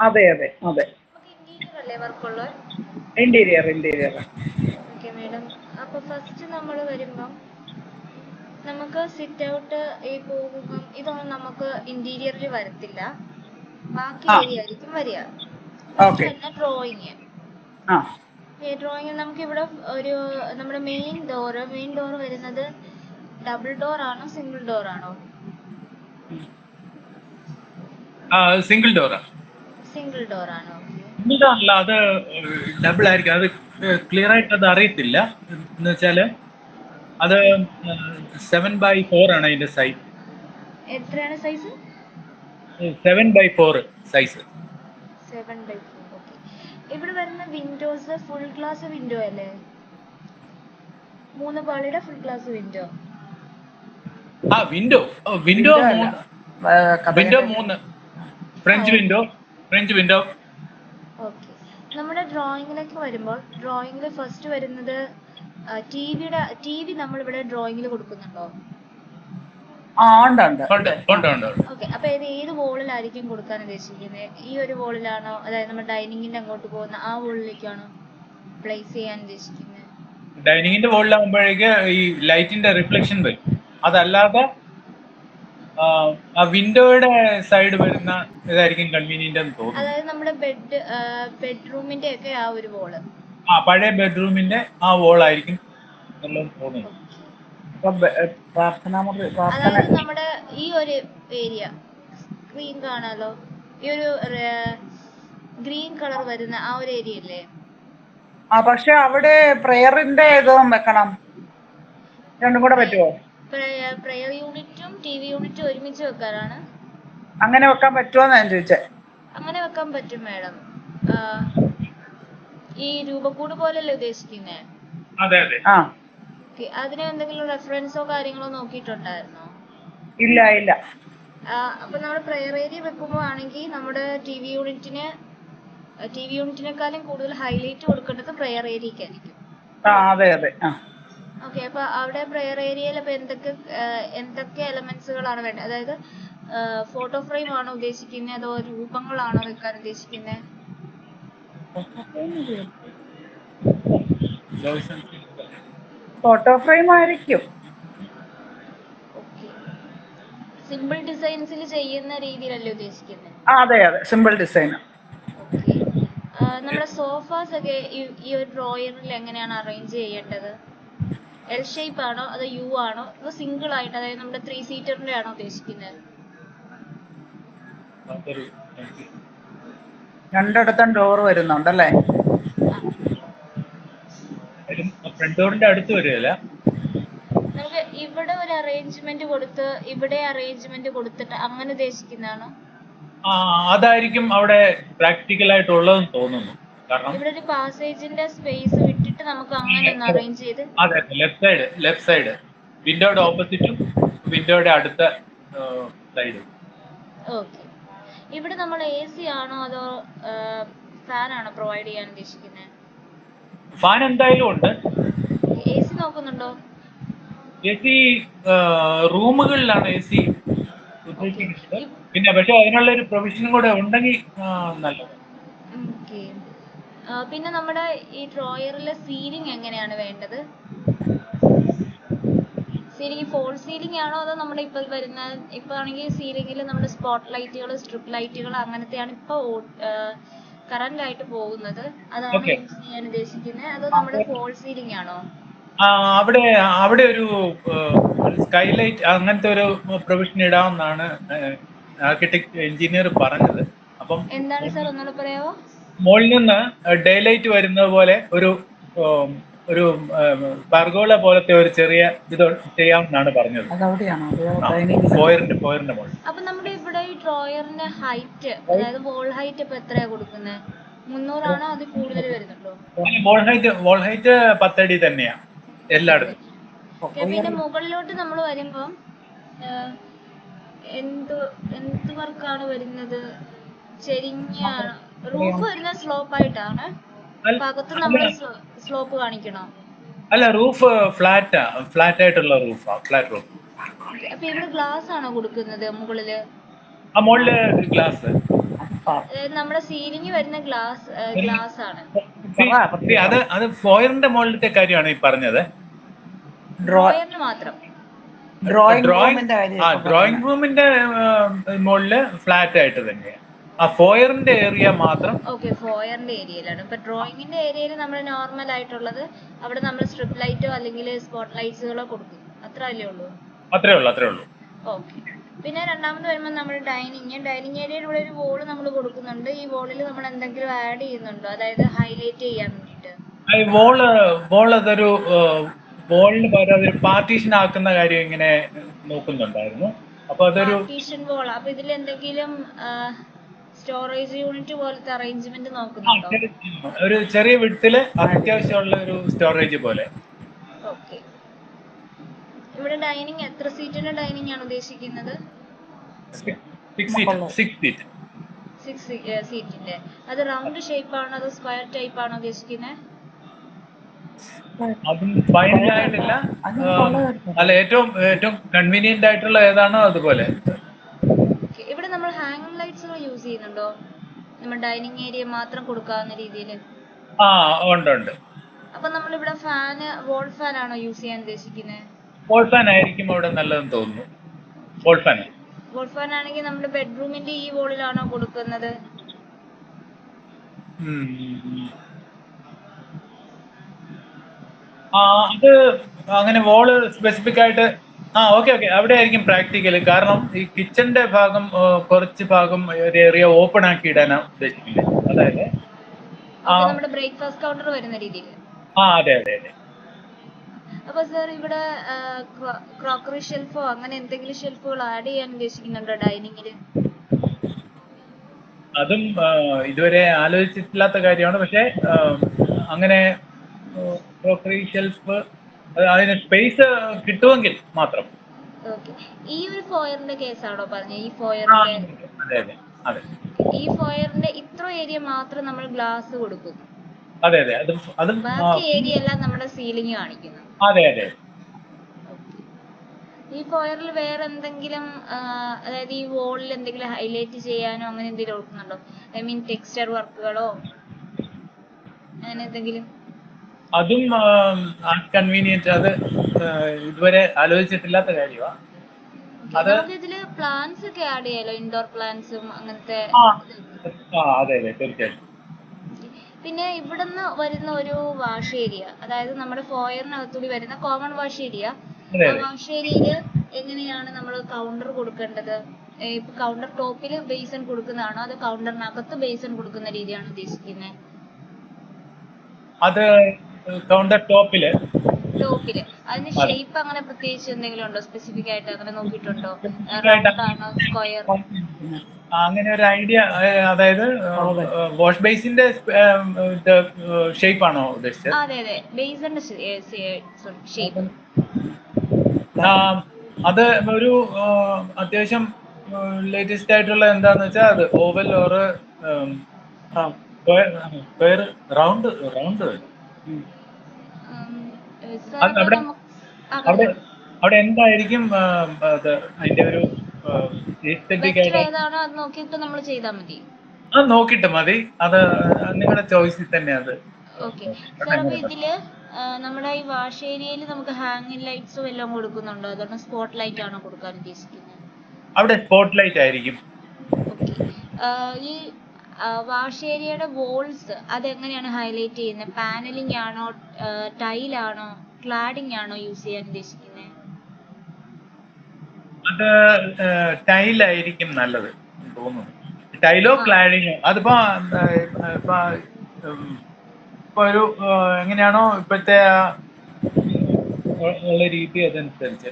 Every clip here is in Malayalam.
അതെ അതെ അതെ. ഇന്റീരിയർ അല്ലേ വർക്കുള്ളത്? ഇന്റീരിയർ. Okay madam. അപ്പോൾ ഫസ്റ്റ് നമ്മൾ വരുമ്പം നമുക്ക് സിറ്റ് ഔട്ട് ഈ പോകുമ്പം ഇതൊന്നും നമുക്ക് ഇന്റീരിയറിൽ വരത്തില്ല, ബാക്കി ആ ഏരിയ ആയിരിക്കും വരിക. First okay. തന്നെ ഡ്രോയിങ്. ആ ഈ ഡ്രോയിങ് നമുക്കിവിടെ ഒരു നമ്മുടെ മെയിൻ ഡോർ വരുന്നത് ഡബിൾ ഡോർ ആണോ സിംഗിൾ ഡോർ ആണോ? സിംഗിൾ ഡോറാ. സിംഗിൾ ഡോർ ആണോ? സിംഗിൾ ഡോർ അല്ല, അത് ഡബിൾ ആയിരിക്കും. അത് ക്ലിയർ ആയിട്ട് അത് അറിയത്തില്ല. എന്ന് വെച്ചാല് അത് 7x4 ആണ് അതിന്റെ സൈസ്. എത്രയാണ് size? 7x4 size. 7x4. Okay. ഇവിടെ വരുന്ന വിൻഡോസ് ഫുൾ ഗ്ലാസ് വിൻഡോ അല്ലേ? 3 പാളിയുടെ full glass window. Window window അല്ല, 3 ഫ്രഞ്ച് വിൻഡോ. ഓക്കെ. നമ്മുടെ ഡ്രോയിങ്ങിലേക്ക് വരുമ്പോൾ ഡ്രോയിങ്ങിൽ ഫസ്റ്റ് വരുന്നത് ടി വി നമ്മളിവിടെ ഡ്രോയിങ്ങിൽ കൊടുക്കുന്നുണ്ടോ? ഉണ്ട്. ഓക്കെ. അപ്പോൾ ഇത് ഏത് വോളിലായിരിക്കും കൊടുക്കാൻ ഉദ്ദേശിക്കുന്നത്? ഈ ഒരു വോളിലാണോ, അതായത് നമ്മുടെ ഡൈനിങ്ങിന്റെ അങ്ങോട്ട് പോകുന്ന ആ വോളിലേക്കാണോ പ്ലേസ് ചെയ്യാൻ ഉദ്ദേശിക്കുന്നത്? ഡൈനിങ്ങിന്റെ വോളിലാകുമ്പോഴേക്ക് ഈ ലൈറ്റിന്റെ റിഫ്ലക്ഷൻ വരും. അതല്ലാതെ ആ വിൻഡോയുടെ സൈഡ് വരുന്ന ഇതായിരിക്കും കൺവീനിയന്റ് എന്ന് തോന്നുന്നു. അതായത് നമ്മുടെ ബെഡ്റൂമിന്റെ ഒക്കെ ആ ഒരു വോള്. പഴയ ബെഡ്റൂമിന്റെ ആ വോൾ ആയിരിക്കും നല്ലതെന്ന് തോന്നുന്നു. അതായത് നമ്മുടെ ഈ ഒരു ഏരിയ സ്ക്രീൻ കാണാലോ, ഈ ഒരു ഗ്രീൻ കളർ വരുന്ന ആ ഒരു ഏരിയ അല്ലേ? പക്ഷെ അവിടെ പ്രയറിന്റെ ഇതും വെക്കണം. രണ്ടും കൂടെ പറ്റുമോ? പ്രയർ യൂണിറ്റും ടി വി യൂണിറ്റും ഒരുമിച്ച് വെക്കാനാണ്. അങ്ങനെ വെക്കാൻ പറ്റുമോന്ന് ഞാൻ ചോദിച്ചേ. അങ്ങനെ വെക്കാൻ പറ്റും മാഡം. ഈ രൂപക്കൂട് പോലെയല്ലേ ഉദ്ദേശിക്കുന്നേ? അതെ. അതിന് എന്തെങ്കിലും റെഫറൻസോ കാര്യങ്ങളോ നോക്കിയിട്ടുണ്ടായിരുന്നോ? ഇല്ല. അപ്പൊ നമ്മൾ പ്രയർ ഏരിയ വെക്കുമ്പോ ആണെങ്കിൽ നമ്മുടെ ടി വി യൂണിറ്റിനെക്കാളും കൂടുതൽ ഹൈലൈറ്റ് കൊടുക്കേണ്ടത് പ്രയർ ഏരിയക്കായിരിക്കും. അതെ. ഓക്കെ. അപ്പൊ അവിടെ പ്രയർ ഏരിയയിൽ അപ്പൊ എന്തൊക്കെ എലമെന്റ്സുകളാണ് വേണ്ടത്? അതായത് ഫോട്ടോ ഫ്രെയിം ആണോ ഉദ്ദേശിക്കുന്നത്, അതോ രൂപങ്ങളാണോ വെക്കാൻ ഉദ്ദേശിക്കുന്നത്? ഫോട്ടോ ഫ്രെയിം ആയിരിക്കും. ഓക്കെ. സിമ്പിൾ ഡിസൈൻസിൽ ചെയ്യുന്ന രീതിയിലല്ലേ ഉദ്ദേശിക്കുന്നത്? അതെ, സിമ്പിൾ ഡിസൈൻ. ഓക്കെ. നമ്മുടെ സോഫാസ് ഒക്കെ ഈ ഒരു ഡ്രോയറിൽ എങ്ങനെയാണ് അറേഞ്ച് ചെയ്യേണ്ടത്? എൽ ഷേപ്പ് ആണോ അതോ യു ആണോ അതോ സിംഗിൾ ആയിട്ട്, അതായത് നമ്മുടെ 3 സീറ്ററിന്റെ ആണോ ഉദ്ദേശിക്കുന്നത്? രണ്ടിടത്തും ഡോർ വരുന്നുണ്ടല്ലേ? ഫ്രണ്ട് ഡോറിന്റെ അടുത്ത് വരികയില്ല. നമുക്ക് ഇവിടെ ഒരു അറേഞ്ച്മെന്റ് കൊടുത്ത് ഇവിടെ അറേഞ്ച്മെന്റ് കൊടുത്തിട്ട് അങ്ങനെ ഉദ്ദേശിക്കുന്നതാണോ? അതായിരിക്കും അവിടെ പ്രാക്ടിക്കൽ ആയിട്ടുള്ളതെന്ന് തോന്നുന്നു. കാരണം ഇവിടെ ഒരു പാസേജിന്റെ സ്പേസ് വിട്ടിട്ട് നമുക്ക് അങ്ങനെ ഒന്ന് അറേഞ്ച് ചെയ്ത്. അതെ, ലെഫ്റ്റ് സൈഡ് വിൻഡോയുടെ ഓപ്പോസിറ്റും വിൻഡോയുടെ അടുത്ത സൈഡും. ഓക്കെ. ഇവിടെ നമ്മൾ എ സി ആണോ അതോ ഫാൻ ആണോ പ്രൊവൈഡ് ചെയ്യാൻ ഉദ്ദേശിക്കുന്നത്? ഫാൻ എന്തായാലും ഉണ്ട്. എ സി നോക്കുന്നുണ്ടോ? എ സി റൂമുകളിലാണ് എ സി ഉദ്ദേശിക്കുന്നത്. പിന്നെ പക്ഷെ അതിനുള്ള ഒരു പ്രൊവിഷനും കൂടെ ഉണ്ടെങ്കിൽ നല്ലത്. ഓക്കെ. പിന്നെ നമ്മുടെ ഈ ഡ്രോയറിലെ സീലിംഗ് എങ്ങനെയാണ് വേണ്ടത്? സീലിംഗ് ഫോൾ സീലിംഗ് ആണോ അതോ നമ്മുടെ ഇപ്പൊ ആണെങ്കിൽ സീലിംഗിൽ നമ്മുടെ സ്പോട്ട് ലൈറ്റുകൾ, സ്ട്രിപ്പ് ലൈറ്റുകൾ അങ്ങനത്തെയാണ് ഇപ്പൊ കറന്റ് ആയിട്ട് പോകുന്നത്. അതാണ് യൂസ് ചെയ്യാൻ ഉദ്ദേശിക്കുന്നത് അതോ നമ്മുടെ ഫോൾ സീലിംഗ് ആണോ? അവിടെ ഒരു സ്കൈലൈറ്റ് അങ്ങനത്തെ ഒരു പ്രൊവിഷൻ ഇടാമെന്നാണ് ആർക്കിടെക്ട് എഞ്ചിനീയർ പറഞ്ഞത്. അപ്പം എന്താണ് സാർ ഒന്നുകൂടെ പറയാമോ? മുകളിൽ നിന്ന് ഡേ ലൈറ്റ് വരുന്നത് പോലെ ഒരു പർഗോള പോലത്തെ ഒരു ചെറിയ ഇത് ചെയ്യാമെന്നാണ് പറഞ്ഞത്. പോയറിന്റെ മുകളിൽ. അപ്പൊ നമ്മുടെ ഇവിടെ ഈ ഡ്രോയറിന്റെ ഹൈറ്റ്, അതായത് വോൾ ഹൈറ്റ് ഇപ്പൊ എത്രയാ കൊടുക്കുന്നത്? 300 ആണോ അത് കൂടുതൽ വരുന്നുണ്ടോ? വോൾ ഹൈറ്റ് 10 അടി തന്നെയാ എല്ലായിടത്തും. പിന്നെ മുകളിലോട്ട് നമ്മൾ വരുമ്പം എന്ത് വർക്കാണ് വരുന്നത്? ചെരിഞ്ഞ റൂഫ് വരുന്ന സ്ലോപ്പ് ആയിട്ടാണ്. അകത്ത് നമ്മൾ സ്ലോപ്പ് കാണിക്കണോ? അല്ല, റൂഫ് ഫ്ലാറ്റ് ആയിട്ടുള്ള റൂഫാ, ഫ്ലാറ്റ് റൂഫ്. അപ്പൊ ഇവിടെ ഗ്ലാസ് ആണോ കൊടുക്കുന്നത് മുകളില്? മുകളില് ഗ്ലാസ്. അതായത് നമ്മുടെ സീലിംഗ് വരുന്ന ഗ്ലാസ് ആണ്. അത് ഫോയറിന്റെ മുകളിലത്തെ കാര്യമാണ് ഈ പറഞ്ഞത്. ഡ്രോയറിന് മാത്രം. ഡ്രോയിങ് റൂമിന്റെ മുകളില് ഫ്ലാറ്റ് ആയിട്ട് തന്നെയാണ്. ആ ഫോയറിന്റെ ഏരിയ മാത്രം. ഓക്കെ, ഫോയറിന്റെ ഏരിയയിലാണ്. ഇപ്പൊ ഡ്രോയിങ്ങിന്റെ ഏരിയയിൽ നമ്മൾ നോർമൽ ആയിട്ടുള്ളത് അവിടെ നമ്മൾ സ്ട്രിപ്പ് ലൈറ്റോ അല്ലെങ്കിൽ സ്പോട്ട് ലൈറ്റ്സുകളോ കൊടുക്കും, അത്ര അല്ലേ ഉള്ളൂ? അത്രേ ഉള്ളൂ. ഓക്കെ. പിന്നെ രണ്ടാമത് വരുമ്പോൾ നമ്മൾ ഡൈനിങ് ഏരിയയിൽ ഇവിടെ ഒരു വോള് നമ്മൾ കൊടുക്കുന്നുണ്ട്. ഈ വോളിൽ നമ്മൾ എന്തെങ്കിലും ആഡ് ചെയ്യുന്നുണ്ടോ, അതായത് ഹൈലൈറ്റ് ചെയ്യാൻ വേണ്ടിട്ട്? വോൾ അതൊരു വോളിന് പകരം അതൊരു പാർട്ടീഷൻ ആക്കുന്ന കാര്യം ഇങ്ങനെ നോക്കുന്നുണ്ടായിരുന്നു. അപ്പൊ അതൊരു പാർട്ടീഷൻ വോൾ. അപ്പൊ ഇതിൽ എന്തെങ്കിലും സ്റ്റോറേജ് യൂണിറ്റ് പോലത്തെ അറേഞ്ച്മെന്റ് നോക്കുന്നുണ്ടോ? ഒരു ചെറിയ വിഡ്ത്തില് അത്യാവശ്യമുള്ള ഒരു സ്റ്റോറേജ് പോലെ. ഓക്കെ. ഇവിടെ ഡൈനിങ് എത്ര സീറ്റിന്റെ ഡൈനിങ് ആണ് ഉദ്ദേശിക്കുന്നത്? 6 സീറ്റിന്റെ. അത് റൗണ്ട് ഷേപ്പ് ആണോ അതോ സ്ക്വയർ ടൈപ്പ് ആണോ ഉദ്ദേശിക്കുന്നത്? അതും ഫൈനൽ ആയിട്ടില്ല. അല്ല, ഏറ്റവും കൺവീനിയന്റ് ആയിട്ടുള്ള ഏതാണോ അതുപോലെ. ഇവിടെ നമ്മൾ ഹാങ്ങിങ് ലൈറ്റ്സുകൾ യൂസ് ചെയ്യുന്നുണ്ടോ, നമ്മൾ ഡൈനിങ് ഏരിയ മാത്രം കൊടുക്കാവുന്ന രീതിയിൽ? ഉണ്ട്. അപ്പൊ നമ്മൾ ഇവിടെ വോൾ ഫാൻ ആണോ യൂസ് ചെയ്യാൻ ഉദ്ദേശിക്കുന്നത്? വോൾ ഫാൻ ആയിരിക്കും അവിടെ നല്ലതെന്ന് തോന്നുന്നു. വോൾ ഫാൻ ആണെങ്കിൽ നമ്മുടെ ബെഡ്റൂമിന്റെ ഈ വോളിലാണോ കൊടുക്കുന്നത്? അത് അങ്ങനെ വോള് സ്പെസിഫിക് ആയിട്ട് ഓക്കെ അവിടെ ആയിരിക്കും പ്രാക്ടിക്കല്. കാരണം ഈ കിച്ചന്റെ ഭാഗം കുറച്ച് ഭാഗം ഒരു ഏരിയ ഓപ്പൺ ആക്കി ഇടാനാണ് ഉദ്ദേശിക്കുന്നത്. അതായത് നമ്മുടെ ബ്രേക്ക്ഫാസ്റ്റ് കൗണ്ടർ വരുന്ന രീതിയിൽ. അതെ. അപ്പൊ സർ ഇവിടെ ക്രോക്കറി ഷെൽഫോ അങ്ങനെ എന്തെങ്കിലും ഷെൽഫുകൾ ആഡ് ചെയ്യാൻ ഉദ്ദേശിക്കുന്നുണ്ടോ ഡൈനിങ്ങില്? അതും ഇതുവരെ ആലോചിച്ചിട്ടില്ലാത്ത കാര്യമാണ്. പക്ഷെ അങ്ങനെ ക്രോക്കറി ഷെൽഫ് അതിന് സ്പേസ് കിട്ടുമെങ്കിൽ മാത്രം. ഈ ഒരു ഫോയറിന്റെ കേസാണോ പറഞ്ഞത്? ഈ ഫോയറിന്റെ അതെ. ഈ ഫോയറിന്റെ ഇത്ര ഏരിയ മാത്രം നമ്മൾ ഗ്ലാസ് കൊടുക്കും. അതെ. ബാക്കി ഏരിയ എല്ലാം നമ്മുടെ സീലിംഗ് കാണിക്കുന്നു. അതെ. ഈ ഫോയറിൽ വേറെ എന്തെങ്കിലും അതായത് ഈ വോളിൽ എന്തെങ്കിലും ഹൈലൈറ്റ് ചെയ്യാനോ അങ്ങനെ എന്തെങ്കിലും ഓർക്കുന്നുണ്ടോ? ഐ മീൻ ടെക്സ്ചർ വർക്കുകളോ അങ്ങനെ എന്തെങ്കിലും? അതും കൺവീനിയന്റ്. അത് ഇതുവരെ ആലോചിച്ചിട്ടില്ലാത്ത കാര്യമാണ്. നമുക്ക് ഇതില് പ്ലാന്റ്സ് ഒക്കെ ആഡ് ചെയ്യാലോ, ഇൻഡോർ പ്ലാന്റ്സും അങ്ങനത്തെ. അതെ തീർച്ചയായിട്ടും. പിന്നെ ഇവിടുന്ന് വരുന്ന ഒരു വാഷ് ഏരിയ, അതായത് നമ്മുടെ ഫോയറിനകത്തൂടി വരുന്ന കോമൺ വാഷ് ഏരിയ, ആ വാഷ് ഏരിയയില് എങ്ങനെയാണ് നമ്മൾ കൗണ്ടർ കൊടുക്കേണ്ടത്? ഇപ്പൊ കൗണ്ടർ ടോപ്പിൽ ബേസൺ കൊടുക്കുന്നതാണോ അതോ കൗണ്ടറിനകത്ത് ബേസൺ കൊടുക്കുന്ന രീതിയാണ് ഉദ്ദേശിക്കുന്നത്? അത് കൗണ്ടർ ടോപ്പില് അതിന് ഷേപ്പ് അങ്ങനെ പ്രത്യേകിച്ച് എന്തെങ്കിലും ഉണ്ടോ, സ്പെസിഫിക് ആയിട്ട് അങ്ങനെ നോക്കിയിട്ടുണ്ടോ? റൗണ്ട് ആണോ സ്ക്വയർ? അങ്ങനെ ഒരു ഐഡിയ, അതായത് വാഷ് ബേസിന്റെ ഷേപ്പ് ആണോ ഉദ്ദേശിച്ചത്? അതെ, ബേസിന്റെ ഷേപ്പ്. അത് ഒരു അത്യാവശ്യം ലേറ്റസ്റ്റ് ആയിട്ടുള്ള എന്താന്ന് വെച്ചാൽ അത് ഓവൽ ഓർ സ്ക്വയർ, റൗണ്ട്. അവിടെ എന്തായിരിക്കും അതിന്റെ ഒരു ഏതാണോ അത് നോക്കിയിട്ട് നമ്മൾ ചെയ്താൽ മതി. നോക്കിട്ട് മതി. അത് നിങ്ങളുടെ ചോയ്സിൽ തന്നെ. അത് ഓക്കെ സാർ. അപ്പൊ ഇതില് നമ്മുടെ ഈ വാഷ് ഏരിയയിൽ നമുക്ക് ഹാങ്ങിങ് ലൈറ്റ്സും എല്ലാം കൊടുക്കുന്നുണ്ടോ, അതോ സ്പോട്ട് ലൈറ്റ് ആണോ കൊടുക്കാൻ ഉദ്ദേശിക്കുന്നത്? അവിടെ സ്പോട്ട് ലൈറ്റ് ആയിരിക്കും. ഓക്കെ. ഈ വാഷ് ഏരിയയുടെ വോൾസ് അതെങ്ങനെയാണ് ഹൈലൈറ്റ് ചെയ്യുന്നത്? പാനലിംഗ് ആണോ, ടൈലാണോ, ക്ലാഡിംഗ് ആണോ യൂസ് ചെയ്യാൻ ഉദ്ദേശിക്കുന്നത്? അത് ടൈലായിരിക്കും നല്ലത് തോന്നുന്നു. ടൈലോ ക്ലാഡിങ്ങോ. അതിപ്പോ ഒരു എങ്ങനെയാണോ ഇപ്പോഴത്തെ ഉള്ള രീതി അതനുസരിച്ച്.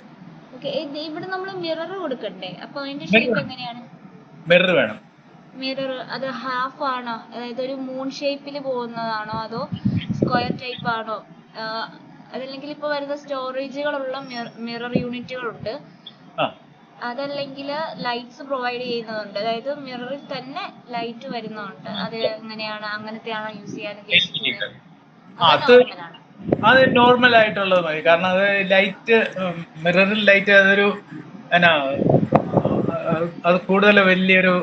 ഇവിടെ നമ്മൾ മിറർ കൊടുക്കണ്ടേ? അപ്പൊ അതിന്റെ ഷേപ്പ് എങ്ങനെയാണ്? മിറർ വേണം. മിറർ അത് ഹാഫ് ആണോ, അതായത് ഒരു മൂൺ ഷേപ്പിൽ പോകുന്നതാണോ അതോ സ്ക്വയർ ടൈപ്പ് ആണോ? അതല്ലെങ്കിൽ ഇപ്പൊ വരുന്ന സ്റ്റോറേജുകളുള്ള മിറർ യൂണിറ്റുകളുണ്ട്. അതല്ലെങ്കിൽ ലൈറ്റ്സ് പ്രൊവൈഡ് ചെയ്യുന്നതുണ്ട്, അതായത് മിററിൽ തന്നെ ലൈറ്റ് വരുന്നുണ്ട്. അത് എങ്ങനെയാണ്, അങ്ങനത്തെയാണോ യൂസ് ചെയ്യാൻ ഉദ്ദേശിക്കുന്നത്? അത് നോർമൽ ആയിട്ടുള്ളത് മതി. കാരണം അത് ലൈറ്റ്, മിററിൽ ലൈറ്റ് അതൊരു അത് കൂടുതൽ വലിയൊരു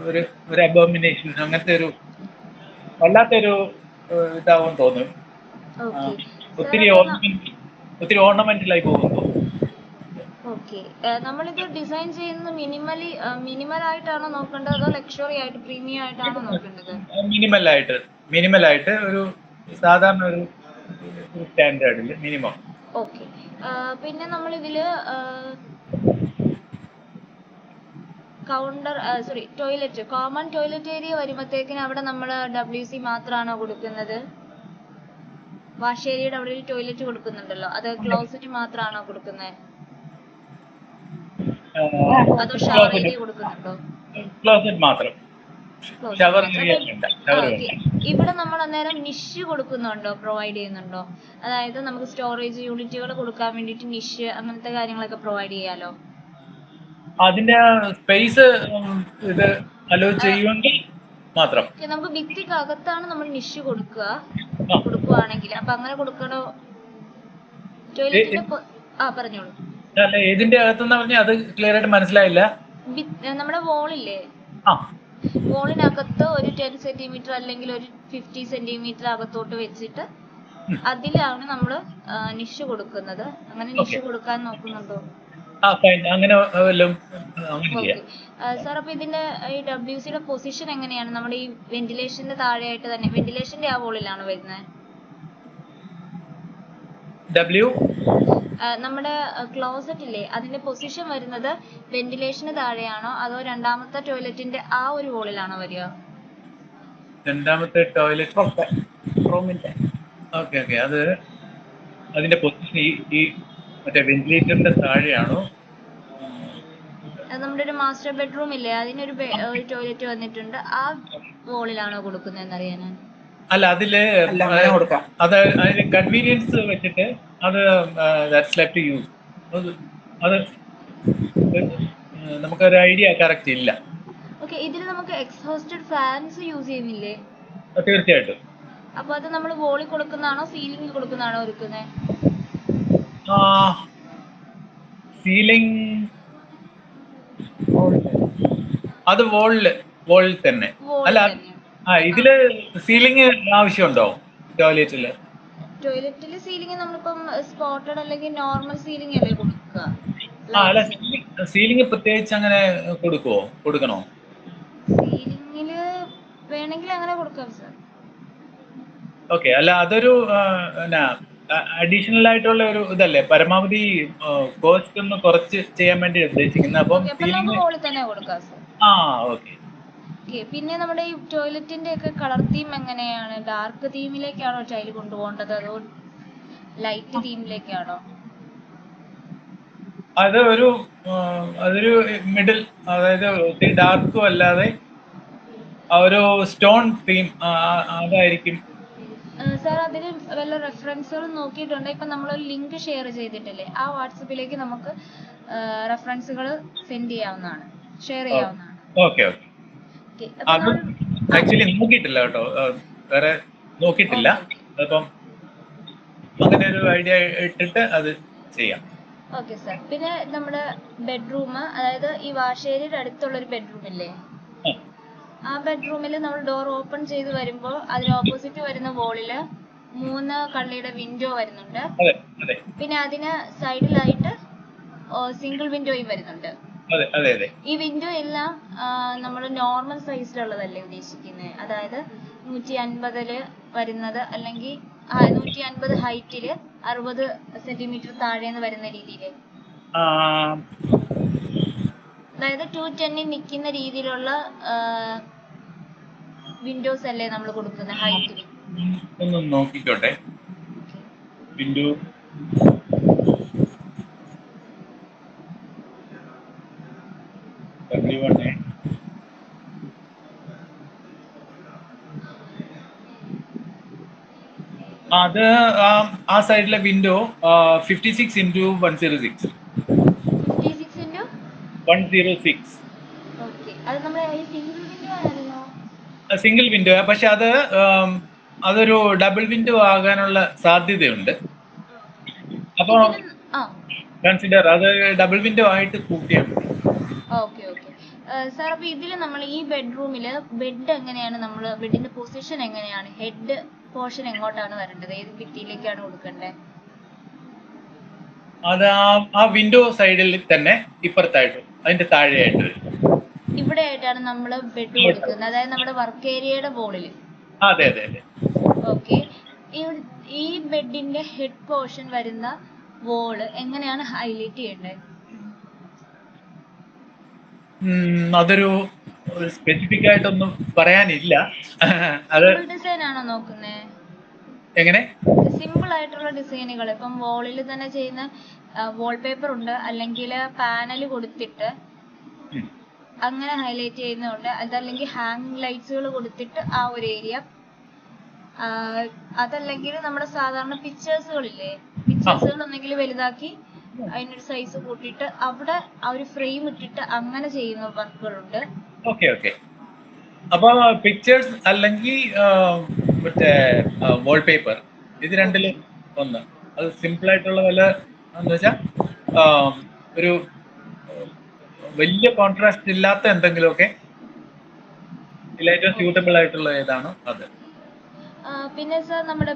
ഒരു ഒരു അബോമിനേഷൻ അങ്ങനത്തെ ഒരു വല്ലാത്തൊരു ഇതാവും തോന്നും. ഓക്കെ സാർ ഒത്തിരി അപ്പോൾ ഒത്തിരി ഓർണമെന്റലായി പോകുന്നു. ഓക്കെ നമ്മളിത് ഡിസൈൻ ചെയ്യുന്നത് മിനിമൽ ആയിട്ടാണോ നോക്കേണ്ടത് അതോ ലക്ഷറി ആയിട്ട് പ്രീമിയം ആയിട്ടാണോ നോക്കേണ്ടത്? മിനിമലായിട്ട് ഒരു സാധാരണ ഒരു സ്റ്റാൻഡേർഡിൽ മിനിമം. ഓക്കെ പിന്നെ നമ്മൾ ഇതില് ടോയ്ലറ്റ് കോമൺ ടോയ്ലറ്റ് ഏരിയ വരുമ്പോഴത്തേക്കിന് അവിടെ നമ്മൾ WC മാത്രമാണോ കൊടുക്കുന്നത്? വാഷ് ഏരിയയുടെ അവിടെ ഒരു ടോയ്ലറ്റ് കൊടുക്കുന്നുണ്ടല്ലോ, അത് ക്ലോസറ്റ് മാത്രമാണോ കൊടുക്കുന്നത് അതോ ഷവർ ഏരിയ കൊടുക്കുന്നുണ്ടോ? ക്ലോസറ്റ് മാത്രം. ഇവിടെ നമ്മൾ അന്നേരം നിഷ് കൊടുക്കുന്നുണ്ടോ, പ്രൊവൈഡ് ചെയ്യുന്നുണ്ടോ? അതായത് നമുക്ക് സ്റ്റോറേജ് യൂണിറ്റുകൾ കൊടുക്കാൻ വേണ്ടിയിട്ട് നിഷ് അങ്ങനത്തെ കാര്യങ്ങളൊക്കെ പ്രൊവൈഡ് ചെയ്യാലോ. അതിന്റെ സ്പേസ് ഇത് അലോ ചെയ്യുമെങ്കിൽ മാത്രം. നമുക്ക് ഭിത്തിക്കകത്താണ് നമ്മൾ നിഷ് കൊടുക്കുവാണെങ്കിൽ അപ്പൊ അങ്ങനെ കൊടുക്കണോ? ടോയ്ലറ്റിന്റെ പറഞ്ഞോളൂ. അല്ല, ഏതിന്റെ അകത്തെന്ന് പറഞ്ഞാൽ അത് ക്ലിയർ ആയിട്ട് മനസ്സിലായില്ല. നമ്മുടെ വോളില്ലേ, വോളിനകത്ത് ഒരു 10 സെന്റിമീറ്റർ അല്ലെങ്കിൽ ഒരു 50 സെന്റിമീറ്റർ അകത്തോട്ട് വെച്ചിട്ട് അതിലാണ് നമ്മൾ നിഷ് കൊടുക്കുന്നത്. അങ്ങനെ നിഷ് കൊടുക്കാൻ നോക്കുന്നുണ്ടോ? അങ്ങനെ സാർ അപ്പൊ ഇതിന്റെ ഈ WCയുടെ പൊസിഷൻ എങ്ങനെയാണ്? നമ്മുടെ ഈ വെന്റിലേഷന്റെ താഴെയായിട്ട് തന്നെ, വെന്റിലേഷന്റെ ആ വോളിലാണോ വരുന്നത്? നമ്മുടെ ക്ലോസറ്റ് ഇല്ലേ, അതിന്റെ പൊസിഷൻ വരുന്നത് വെന്റിലേഷന് താഴെയാണോ അതോ രണ്ടാമത്തെ ടോയ്ലറ്റിന്റെ ആ ഒരു വോളിലാണോ വരിക? രണ്ടാമത്തെ ടോയ്ലറ്റ് റൂമിന്റെ അത് അതിന്റെ പൊസിഷൻ ഈ മറ്റേ വെന്റിലേറ്ററിന്റെ താഴെയാണോ? നമ്മുടെ ഒരു മാസ്റ്റർ ബെഡ്റൂം ഇല്ലേ, അതിനൊരു ടോയ്ലറ്റ് വന്നിട്ടുണ്ട്, ആ വോളിലാണോ കൊടുക്കുന്നതെന്ന് അറിയാനാണ്. അല്ല, അതില് അത് അതിന്റെ കൺവീനിയൻസ് വെച്ചിട്ട് അത് ദാറ്റ്സ് ലെഫ്റ്റ് ടു യൂസ്. അത് നമുക്കൊരു ഐഡിയ കറക്റ്റ് ഇല്ല. ഓക്കെ, ഇതിൽ നമുക്ക് എക്സ്ഹോസ്റ്റഡ് ഫാൻസ് യൂസ് ചെയ്യുന്നില്ലേ? തീർച്ചയായിട്ടും. അപ്പൊ അത് നമ്മൾ വോളിൽ കൊടുക്കുന്നതാണോ സീലിംഗിൽ കൊടുക്കുന്നതാണോ ഒരുക്കുന്നത്? സീലിംഗ് അത് വോളിൽ തന്നെ. അല്ല, ഇതില് സീലിംഗ് ആവശ്യമുണ്ടോ ടോയ്ലറ്റില്? ടോയ്ലറ്റില് സീലിംഗ് നമ്മളിപ്പം സ്പോട്ടഡ് അല്ലെങ്കിൽ നോർമൽ സീലിംഗ് അല്ലേ കൊടുക്കുക? അല്ല, സീലിംഗ് പ്രത്യേകിച്ച് അങ്ങനെ കൊടുക്കണോ? സീലിംഗില് വേണമെങ്കിൽ അങ്ങനെ കൊടുക്കാം സാർ. ഓക്കെ, അല്ല അതൊരു അഡീഷണൽ ആയിട്ടുള്ള ഒരു ഇതല്ലേ, പരമാവധി കോസ്റ്റ് ഒന്ന് കുറച്ച് ചെയ്യാൻ വേണ്ടി ഉദ്ദേശിക്കുന്നത്. അപ്പം ഓക്കെ. പിന്നെ നമ്മുടെ ഈ ടോയ്ലറ്റിന്റെ ഒക്കെ കളർ തീം എങ്ങനെയാണ്? ഡാർക്ക് തീമിലേക്കാണോ ടൈല് കൊണ്ടുപോകേണ്ടത് അതോ ലൈറ്റ് തീമിലേക്കാണോ? അതൊരു മിഡിൽ, അതായത് ഒത്തിരി ഡാർക്കും അല്ലാതെ ഒരു സ്റ്റോൺ തീം അതായിരിക്കും. സാർ അതിന് വല്ല റെഫറൻസുകൾ നോക്കിയിട്ടുണ്ട്? ഇപ്പൊ നമ്മൾ ലിങ്ക് ഷെയർ ചെയ്തിട്ടില്ലേ, ആ വാട്സപ്പിലേക്ക് നമുക്ക് റെഫറൻസുകൾ സെൻഡ് ചെയ്യാവുന്നതാണ്, ഷെയർ ചെയ്യാവുന്നതാണ്. ഓക്കെ. ആക്ച്വലി നോക്കിയിട്ടില്ല കേട്ടോ, വേറെ നോക്കിയിട്ടില്ല. അപ്പം അങ്ങനെ ഒരു ഐഡിയ ഇട്ടിട്ട് അത് ചെയ്യാം. Okay sir. പിന്നെ നമ്മുടെ ബെഡ്റൂം, അതായത് ഈ വാഷ് ഏരിയയുടെ അടുത്തുള്ള ഒരു ബെഡ്റൂം ഇല്ലേ, ആ ബെഡ്റൂമിൽ നമ്മൾ ഡോർ ഓപ്പൺ ചെയ്ത് വരുമ്പോൾ അതിന് ഓപ്പോസിറ്റ് വരുന്ന വോളില് 3 കള്ളിയുടെ വിൻഡോ വരുന്നുണ്ട്. പിന്നെ അതിന് സൈഡിലായിട്ട് സിംഗിൾ വിൻഡോയും വരുന്നുണ്ട്. ഈ വിൻഡോ എല്ലാം നമ്മൾ നോർമൽ സൈസിലുള്ളതല്ലേ ഉദ്ദേശിക്കുന്നത്? അതായത് 150 വരുന്നത് അല്ലെങ്കിൽ 150 ഹൈറ്റില് 60 സെന്റിമീറ്റർ താഴേന്ന് വരുന്ന രീതിയിൽ, അതായത് 210 നിൽക്കുന്ന രീതിയിലുള്ള വിൻഡോസ് അല്ലേ നമ്മൾ കൊടുക്കുന്നത് ഹൈറ്റിൽ? ഒന്ന് നോക്കിക്കോട്ടെ. വിൻഡോ W1 അത് ആ സൈഡിലെ വിൻഡോ 56 into 106. 56 into 106. ഓക്കേ, അത് നമ്മുടെ ഈ സിംഗിൾ വിൻഡോ ആണല്ലോ. സിംഗിൾ വിൻഡോ, പക്ഷെ അതൊരു ഡബിൾ വിൻഡോ ആകാനുള്ള സാധ്യതയുണ്ട്. അപ്പൊ കൺസിഡർ അത് ഡബിൾ വിൻഡോ ആയിട്ട് കൂട്ടിയാൽ മതി. ഓക്കെ. സാർ അപ്പൊ ഇതില് നമ്മൾ ഈ ബെഡ്റൂമില് ബെഡ് എങ്ങനെയാണ് നമ്മൾ ബെഡിന്റെ പൊസിഷൻ എങ്ങനെയാണ്? ഹെഡ് പോർഷൻ എങ്ങോട്ടാണ് വരേണ്ടത്? ഏത് ഭിത്തിയിലേക്കാണ് കൊടുക്കേണ്ടത്? അത് ആ വിൻഡോ സൈഡിൽ തന്നെ ഇപ്പുറത്തായിട്ട് അതിന്റെ താഴെയായിട്ട് വരും. ഇവിടെ ആയിട്ടാണ് നമ്മൾ ബെഡ് കൊടുക്കുന്നത്, അതായത് നമ്മുടെ വർക്ക് ഏരിയയുടെ ബോളില്. അതെ അതെ അതെ. ഓക്കെ. ഈ ബെഡിന്റെ ഹെഡ് പോർഷൻ വരുന്ന വോള് എങ്ങനെയാണ് ഹൈലൈറ്റ് ചെയ്യേണ്ടത്? അതൊരു സ്പെസിഫിക് ആയിട്ടൊന്നും പറയാനില്ല. അത് സിമ്പിൾ ഡിസൈൻ ആണോ നോക്കുന്നേ? എങ്ങനെ? സിമ്പിൾ ആയിട്ടുള്ള ഡിസൈനുകൾ ഇപ്പം വോളിൽ തന്നെ ചെയ്യുന്ന വാൾപേപ്പർ ഉണ്ട്, അല്ലെങ്കിൽ പാനൽ കൊടുത്തിട്ട് അങ്ങനെ ഹൈലൈറ്റ് ചെയ്യുന്നുണ്ട്, അതല്ലെങ്കിൽ ഹാങ് ലൈറ്റ്സുകൾ കൊടുത്തിട്ട് ആ ഒരു ഏരിയ, അതല്ലെങ്കിൽ നമ്മുടെ സാധാരണ പിക്ചേഴ്സുകളില്ലേ, പിക്ചേഴ്സുകൾ ഒന്നെങ്കിൽ വലുതാക്കി അതിനൊരു സൈസ് കൂട്ടിയിട്ട് അവിടെ ആ ഒരു ഫ്രെയിം ഇട്ടിട്ട് അങ്ങനെ ചെയ്യുന്ന വർക്കുകളുണ്ട്. Okay okay. അപ്പൊ പിക്ചേഴ്സ് അല്ലെങ്കിൽ മറ്റേ വാൾപേപ്പർ, ഇത് രണ്ടിലും ഒന്ന്. അത് സിമ്പിൾ ആയിട്ടുള്ള വല്ല എന്ന് വെച്ചാൽ ഒരു വലിയ കോൺട്രാസ്റ്റ് ഇല്ലാത്ത എന്തെങ്കിലുമൊക്കെ ഏറ്റവും സ്യൂട്ടബിൾ ആയിട്ടുള്ള ഏതാണോ അത്. പിന്നെ സാർ നമ്മുടെ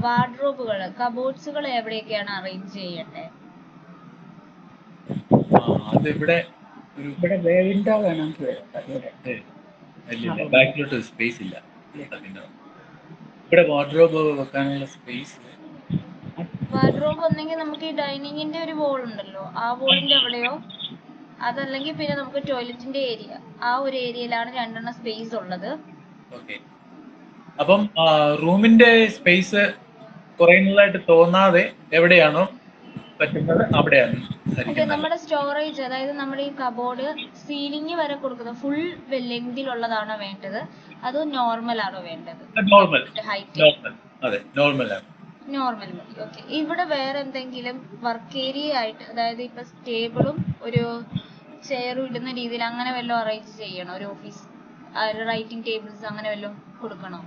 വാർഡ്രോബുകൾ, കബോർഡ്സുകൾ എവിടെയൊക്കെയാണ് അറേഞ്ച് ചെയ്യേണ്ടത്? അത് ഇവിടെ വിൻഡോ വേണമെങ്കിൽ ബാക്കിലോട്ട് സ്പേസ് ഇല്ല. ഇവിടെ വാർഡ്രോബ് വെക്കാനുള്ള സ്പേസ്. വാർഡ്രോബ് ഒന്നെങ്കിൽ നമുക്ക് ഈ ഡൈനിങ്ങിന്റെ ഒരു വോൾ ഉണ്ടല്ലോ, ആ വോളിന്റെ അവിടെയോ, അതല്ലെങ്കിൽ പിന്നെ നമുക്ക് ടോയ്ലറ്റിന്റെ ഏരിയ, ആ ഒരു ഏരിയയിലാണ് രണ്ടെണ്ണം സ്പേസ് ഉള്ളത്. ഓക്കെ. അപ്പം റൂമിന്റെ സ്പേസ് കുറയുന്നതായിട്ട് തോന്നാതെ എവിടെയാണോ പറ്റുന്നത് അവിടെയാണ്. നമ്മുടെ സ്റ്റോറേജ്, അതായത് നമ്മുടെ ഈ കബോർഡ് സീലിംഗ് വരെ കൊടുക്കുന്നത് ഫുൾ ലെങ്തിലുള്ളതാണോ വേണ്ടത്, അതോ നോർമൽ ആണോ വേണ്ടത്? നോർമൽ. ഹൈറ്റ് അതെ, നോർമൽ ആണ്. നോർമൽ മതി. ഓക്കെ. ഇവിടെ വേറെ എന്തെങ്കിലും വർക്ക് ഏരിയ ആയിട്ട്, അതായത് ഇപ്പൊ ടേബിളും ഒരു ചെയറും ഇടുന്ന രീതിയിൽ അങ്ങനെ വല്ലതും അറേഞ്ച് ചെയ്യണോ? ഒരു ഓഫീസ് റൈറ്റിംഗ് ടേബിൾസ് അങ്ങനെ വല്ലതും കൊടുക്കണോ?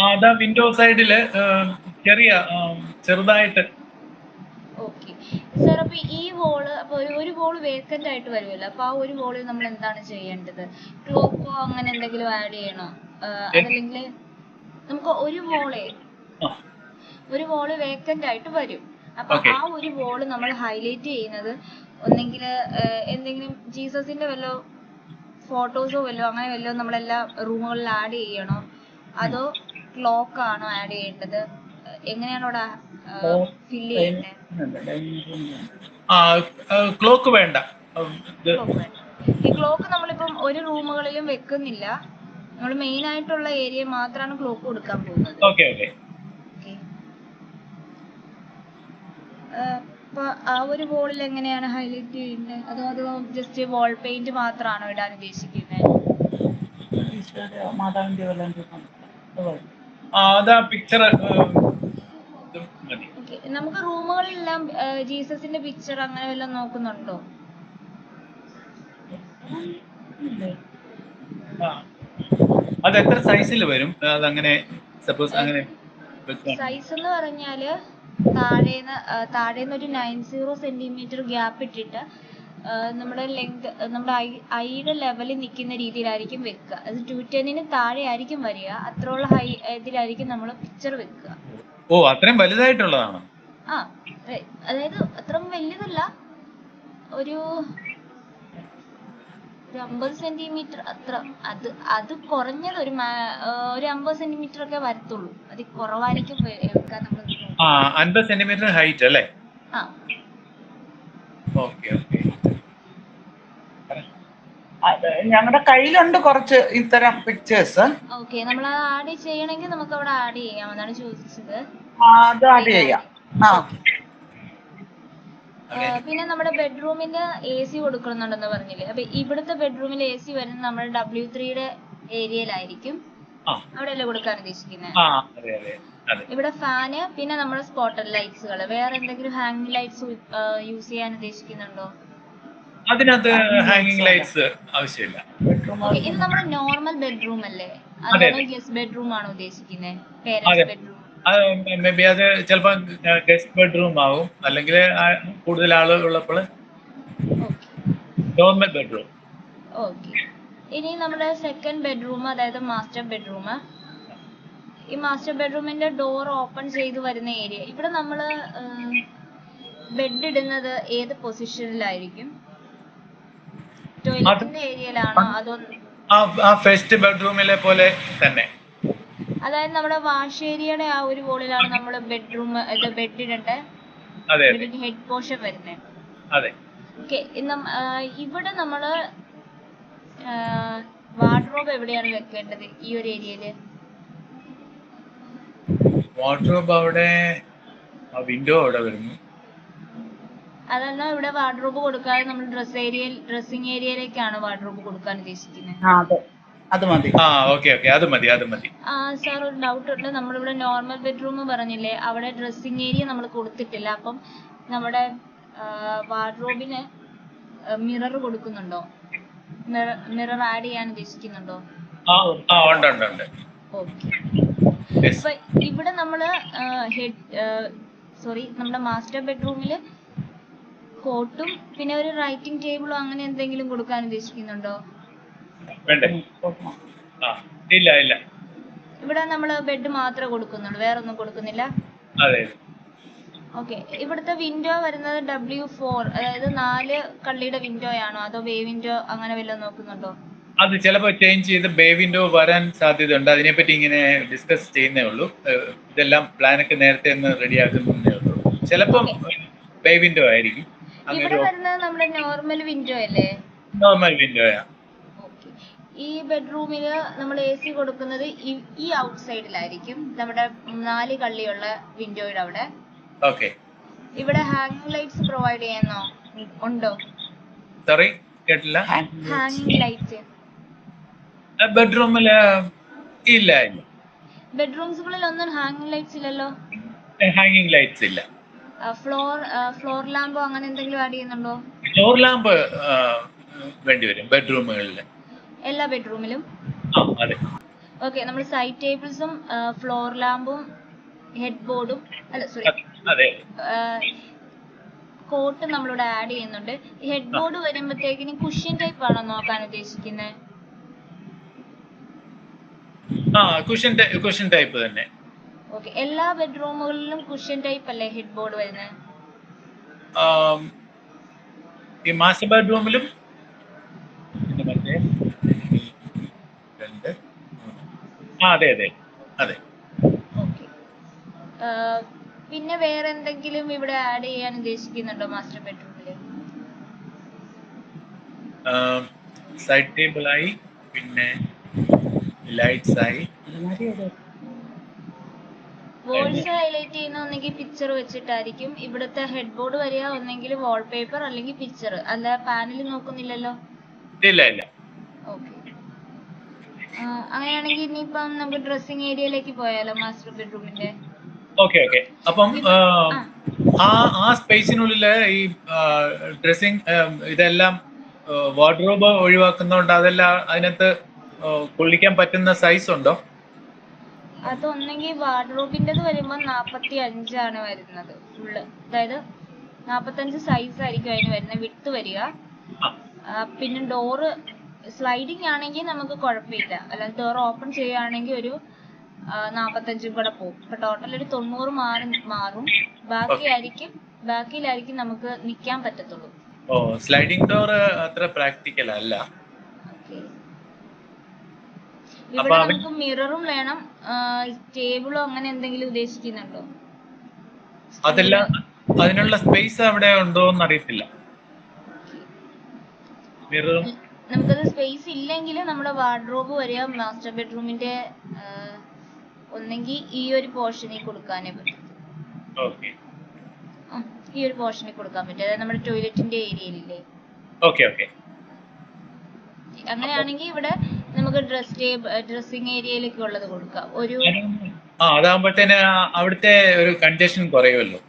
അതാ വിൻഡോ സൈഡില് ചെറുതായിട്ട്. Okay sir. അപ്പൊ ഈ വോള്, അപ്പൊ ഒരു വോള് വേക്കന്റ് ആയിട്ട് വരുമല്ലോ, അപ്പൊ ആ ഒരു വോളിൽ നമ്മൾ എന്താണ് ചെയ്യേണ്ടത്? ക്ലോക്കോ അങ്ങനെ എന്തെങ്കിലും ആഡ് ചെയ്യണോ? അതല്ലെങ്കിൽ നമുക്ക് ഒരു വോള് വേക്കന്റ് ആയിട്ട് വരും, അപ്പൊ ആ ഒരു വോള് നമ്മൾ ഹൈലൈറ്റ് ചെയ്യുന്നത് ഒന്നെങ്കിൽ എന്തെങ്കിലും ജീസസിന്റെ വല്ലോ ഫോട്ടോസോ വല്ലോ അങ്ങനെ വല്ലോ നമ്മളെല്ലാ റൂമുകളിൽ ആഡ് ചെയ്യണോ, അതോ ക്ലോക്ക് ആണോ ആഡ് ചെയ്യേണ്ടത്? എങ്ങനെയാണ് അവിടെ ഫില്ല് ചെയ്യേണ്ടത്? ക്ലോക്ക് വേണ്ട. ഈ ക്ലോക്ക് നമ്മളിപ്പം ഒരു റൂമുകളിലും വെക്കുന്നില്ല, നമ്മൾ മെയിൻ ആയിട്ടുള്ള ഏരിയ മാത്രമാണ് ക്ലോക്ക് കൊടുക്കാൻ പോകുന്നത്. അപ്പൊ ആ ഒരു വോളിൽ എങ്ങനെയാണ് ഹൈലൈറ്റ് ചെയ്യുന്നത്? അതോ ജസ്റ്റ് വാൾ പെയിന്റ് മാത്രമാണോ ഇടാൻ ഉദ്ദേശിക്കുന്നത്? നമുക്ക് റൂമുകളിലെല്ലാം ജീസസിന്റെ പിക്ചർ അങ്ങനെ വല്ലതും നോക്കുന്നുണ്ടോ? അത് എത്ര സൈസിൽ വരും? അതങ്ങനെ സപ്പോസ് അങ്ങനെ സൈസ് എന്ന് പറഞ്ഞാല് താഴേന്ന് ഒരു 90 സെന്റിമീറ്റർ ഗ്യാപ്പ് ഇട്ടിട്ട് നമ്മുടെ ലെങ്ത്, നമ്മുടെ ഐയുടെ ലെവലിൽ നിൽക്കുന്ന രീതിയിലായിരിക്കും വെക്കുക. അത് 210 താഴെ ആയിരിക്കും വരിക, അത്രയുള്ള ഹൈ ഇതിലായിരിക്കും നമ്മൾ പിക്ചർ വെക്കുക. ഓ, അത്രയും വലുതായിട്ടുള്ളതാണോ? ആ, അതായത് അത്രയും വലുതല്ല, ഒരു 50 സെന്റിമീറ്റർ അത്ര. അത് കുറഞ്ഞത് ഒരു 50 സെന്റിമീറ്റർ ഒക്കെ വരത്തുള്ളൂ, അത് കുറവായിരിക്കും വെക്കാൻ നമ്മൾ. 50 സെന്റിമീറ്റർ ഹൈറ്റ് അല്ലേ? ആ, ഓക്കെ ഓക്കെ. ഞങ്ങളുടെ കയ്യിലുണ്ട് കുറച്ച് ഇത്തരം പിക്ചേഴ്സ്. ഓക്കെ. നമ്മൾ അത് ആഡ് ചെയ്യണമെങ്കിൽ നമുക്ക് അവിടെ ആഡ് ചെയ്യാമെന്നാണ് ചോദിച്ചത്. അത് ആഡ് ചെയ്യാം. പിന്നെ നമ്മുടെ ബെഡ്റൂമിന്റെ AC കൊടുക്കണമെന്നുണ്ടെന്ന് പറഞ്ഞില്ലേ, അപ്പൊ ഇവിടുത്തെ ബെഡ്റൂമിൽ AC വരുന്നത് നമ്മുടെ W3 ഏരിയയിലായിരിക്കും, അവിടെയല്ലേ കൊടുക്കാൻ ഉദ്ദേശിക്കുന്നത്? ഇവിടെ ഫാന്, പിന്നെ നമ്മുടെ സ്പോട്ടഡ് ലൈറ്റ്സുകൾ, വേറെ എന്തെങ്കിലും ഹാങ്ങിങ് ലൈറ്റ്സ് യൂസ് ചെയ്യാൻ ഉദ്ദേശിക്കുന്നുണ്ടോ? അതിനകത്ത് ഹാങ്ങിങ് ലൈറ്റ്സ് ആവശ്യമില്ല. ഇത് നമ്മുടെ നോർമൽ ബെഡ്റൂം അല്ലേ, അതാണോ ഗസ്റ്റ് ബെഡ്റൂം ആണോ ഉദ്ദേശിക്കുന്നത്? Parents bedroom? മേ ബി അത് ചിലപ്പോൾ ഗസ്റ്റ് ബെഡ്റൂം ആവും, അല്ലെങ്കിൽ കൂടുതൽ ആളുകൾ ഉള്ളപ്പോൾ നോർമൽ ബെഡ്റൂം. ഓക്കെ. ഇനി നമ്മുടെ സെക്കൻഡ് ബെഡ്റൂം, അതായത് മാസ്റ്റർ ബെഡ്റൂം. ഈ മാസ്റ്റർ ബെഡ്റൂമിന്റെ ഡോർ ഓപ്പൺ ചെയ്ത് വരുന്ന ഏരിയ, ഇവിടെ നമ്മൾ ബെഡ് ഇടുന്നത് ഏത് പൊസിഷനിലായിരിക്കും? ടോയ്ലറ്റിന്റെ ഏരിയയിലാണോ അതോ? ആ ഫസ്റ്റ് ബെഡ്റൂമിലെ പോലെ തന്നെ. അതായത് നമ്മുടെ വാഷ് ഏരിയയുടെ ആ ഒരു വോളിലാണ് നമ്മൾ ബെഡ്റൂം ബെഡ് ഇടേണ്ട ഹെഡ് പോർഷൻ വരുന്നത്. അതെ. ഓക്കെ. ഇവിടെ നമ്മള് വാർഡ്രോബ് എവിടെയാണ് വെക്കേണ്ടത് ഈ ഒരു ഏരിയയില്? വാർഡ്രോബ് അവിടെ വിൻഡോ അവിടെ വരുന്നു. അതല്ല, ഇവിടെ വാർഡ്രോബ് കൊടുക്കാതെ നമ്മൾ ഡ്രസ്സിംഗ് ഏരിയയിലേക്കാണ് വാർഡ്രോബ് കൊടുക്കാൻ ഉദ്ദേശിക്കുന്നത്. അത് മതി. അത് മതി. സാർ, ഒരു ഡൗട്ട് ഉണ്ട്. നമ്മളിവിടെ നോർമൽ ബെഡ്റൂം പറഞ്ഞില്ലേ, അവിടെ ഡ്രസ്സിംഗ് ഏരിയ നമ്മൾ കൊടുത്തിട്ടില്ല. അപ്പം നമ്മുടെ വാർഡ്രോബിന് മിറർ കൊടുക്കുന്നുണ്ടോ? മിറർ ആഡ് ചെയ്യാൻ ഉദ്ദേശിക്കുന്നുണ്ടോ? ഉണ്ട്. ഓക്കെ. അപ്പൊ ഇവിടെ നമ്മള് നമ്മുടെ മാസ്റ്റർ ബെഡ്റൂമില് കോട്ടും പിന്നെ ഒരു റൈറ്റിംഗ് ടേബിളും അങ്ങനെ എന്തെങ്കിലും കൊടുക്കാൻ ഉദ്ദേശിക്കുന്നുണ്ടോ? ഇല്ല. ഇവിടെ നമ്മള് ബെഡ് മാത്രമേ കൊടുക്കുന്നുള്ളൂ, വേറെ ഒന്നും കൊടുക്കുന്നില്ല. അതെ. ഓക്കെ. ഇവിടുത്തെ വിൻഡോ വരുന്നത് W4, അതായത് 4 കള്ളിയുടെ വിൻഡോ ആണോ അതോ ബേ വിൻഡോ അങ്ങനെ വല്ലതും നോക്കുന്നുണ്ടോ? അത് ചിലപ്പോൾ ചേഞ്ച് ചെയ്ത് ബേ വിൻഡോ വരാൻ സാധ്യതയുണ്ട്. അതിനെപ്പറ്റി ഇങ്ങനെ ഡിസ്കസ് ചെയ്യുന്നേ ഉള്ളൂ. ഇതെല്ലാം പ്ലാനൊക്കെ നേരത്തെ ഒന്ന് റെഡിയാക്കുന്നേ ഉള്ളൂ. ചിലപ്പം ബേ വിൻഡോ ആയിരിക്കും. ഇവിടെ വരുന്നത് നമ്മുടെ നോർമൽ വിൻഡോ അല്ലേ? നോർമൽ വിൻഡോയാ. ഓക്കെ. ഈ ബെഡ്റൂമില് നമ്മൾ AC കൊടുക്കുന്നത് ഈ ഔട്ട് സൈഡിലായിരിക്കും, നമ്മുടെ 4 കള്ളിയുള്ള വിൻഡോയുടെ അവിടെ. ഓക്കെ. ഇവിടെ ഹാങ്ങിങ് ലൈറ്റ്സ് പ്രൊവൈഡ് ചെയ്യുന്നോ? ഉണ്ടോ? സോറി, കേട്ടില്ല. ഹാങ്ങിങ് ലൈറ്റ് ബെഡ്റൂമില് ഇല്ല. ബെഡ്റൂംസുകളിൽ ഒന്നും ഹാങ്ങിങ് ലൈറ്റ്സ് ഇല്ലല്ലോ. ഹാങ്ങിങ് ലൈറ്റ്സ് ഇല്ല. ഫ്ലോർ ലാമ്പോ അങ്ങനെ എന്തെങ്കിലും ആഡ് ചെയ്യുന്നുണ്ടോ? ഫ്ലോർ ലാമ്പ് വേണ്ടിവരും ബെഡ്റൂമുകളിൽ. എല്ലാ ബെഡ്റൂമിലും? അതെ. ഓക്കെ. നമ്മൾ സൈഡ് ടേബിൾസും ഫ്ലോർ ലാമ്പും ഹെഡ് ബോർഡും കോട്ട് നമ്മളിവിടെ ആഡ് ചെയ്യുന്നുണ്ട്. ഹെഡ് ബോർഡ് വരുമ്പോഴത്തേക്കിനും കുഷ്യൻ ടൈപ്പ് ആണോ നോക്കാൻ ഉദ്ദേശിക്കുന്നത്? കുഷ്യൻ ടൈപ്പ് തന്നെ. ഓക്കെ. എല്ലാ ബെഡ്റൂമുകളിലും കുഷ്യൻ ടൈപ്പ് അല്ലേ ഹെഡ് ബോർഡ് വരുന്നത്? ഈ മാസ്റ്റർ ബെഡ്റൂമിലും അതെ. ഓക്കെ. പിന്നെ വേറെ എന്തെങ്കിലും ഇവിടെ ആഡ് ചെയ്യാൻ ഉദ്ദേശിക്കുന്നുണ്ടോ മാസ്റ്റർ ബെഡ്റൂമില്? സൈഡ് ടേബിൾ ആയി, പിന്നെ ലൈറ്റ്സ് ആയി. വോൾസ് ഹൈലൈറ്റ് ചെയ്യുന്ന ഒന്നെങ്കിൽ പിക്ചർ വെച്ചിട്ടായിരിക്കും. ഇവിടുത്തെ ഹെഡ് ബോർഡ് വരിക ഒന്നെങ്കിൽ വാൾപേപ്പർ അല്ലെങ്കിൽ പിക്ചർ, അല്ല പാനൽ നോക്കുന്നില്ലല്ലോ. ഇല്ല. ഓക്കെ. അങ്ങനെയാണെങ്കിൽ ഇനിയിപ്പം നമുക്ക് ഡ്രസ്സിംഗ് ഏരിയയിലേക്ക് പോയാലോ മാസ്റ്റർ ബെഡ്റൂമിന്റെ? ഓക്കെ. അപ്പം ആ സ്പേസിനുള്ളില് ഈ ഡ്രസ്സിംഗ് ഇതെല്ലാം വാർഡ്രോബ് ഒഴിവാക്കുന്നതുകൊണ്ട് അതെല്ലാം അതിനകത്ത് കൊള്ളിക്കാൻ പറ്റുന്ന സൈസ് ഉണ്ടോ? അതൊന്നെങ്കിൽ വാർഡ്രോബിൻ്റെത് വരുമ്പോൾ 45 ആണ് വരുന്നത് ഫുള്ള്, അതായത് 45 സൈസ് ആയിരിക്കും അതിന് വരുന്നത്, വിട്ട് വരിക. പിന്നെ ഡോറ് സ്ലൈഡിങ് ആണെങ്കിൽ നമുക്ക് കുഴപ്പമില്ല, അല്ലാതെ ഡോർ ഓപ്പൺ ചെയ്യുകയാണെങ്കിൽ ഒരു 45 കൂടെ പോകും. ഇപ്പൊ ടോട്ടൽ ഒരു 90 മാറും. ബാക്കിയിലായിരിക്കും നമുക്ക് നിൽക്കാൻ പറ്റത്തുള്ളൂ. സ്ലൈഡിംഗ് ഡോർ അത്ര പ്രാക്ടിക്കൽ അല്ല. ഇവിടെ നമുക്ക് മിററും വേണം, ടേബിളോ അങ്ങനെ എന്തെങ്കിലും ഉദ്ദേശിക്കുന്നുണ്ടോ? അതെല്ലാം അതിനുള്ള സ്പേസ് അവിടെ ഉണ്ടോ എന്ന് അറിയത്തില്ല. മിററും നമുക്കത് സ്പേസ് ഇല്ലെങ്കിൽ നമ്മുടെ വാർഡ്രോബ് വരിക മാസ്റ്റർ ബെഡ്റൂമിന്റെ ഒന്നെങ്കിൽ ഈ ഒരു പോർഷനിൽ കൊടുക്കാനേ പറ്റും. ഈ ഒരു പോർഷനിൽ കൊടുക്കാൻ പറ്റും, അതായത് നമ്മുടെ ടോയ്ലറ്റിന്റെ ഏരിയയിലില്ലേ. അങ്ങനെയാണെങ്കിൽ ഇവിടെ നമുക്ക് ഡ്രസ്സിംഗ് ഏരിയയിലേക്ക് ഉള്ളത് കൊടുക്കാം. അതാകുമ്പോഴത്തേന് അവിടുത്തെ ഒരു കൺജഷൻ കുറയുമല്ലോ.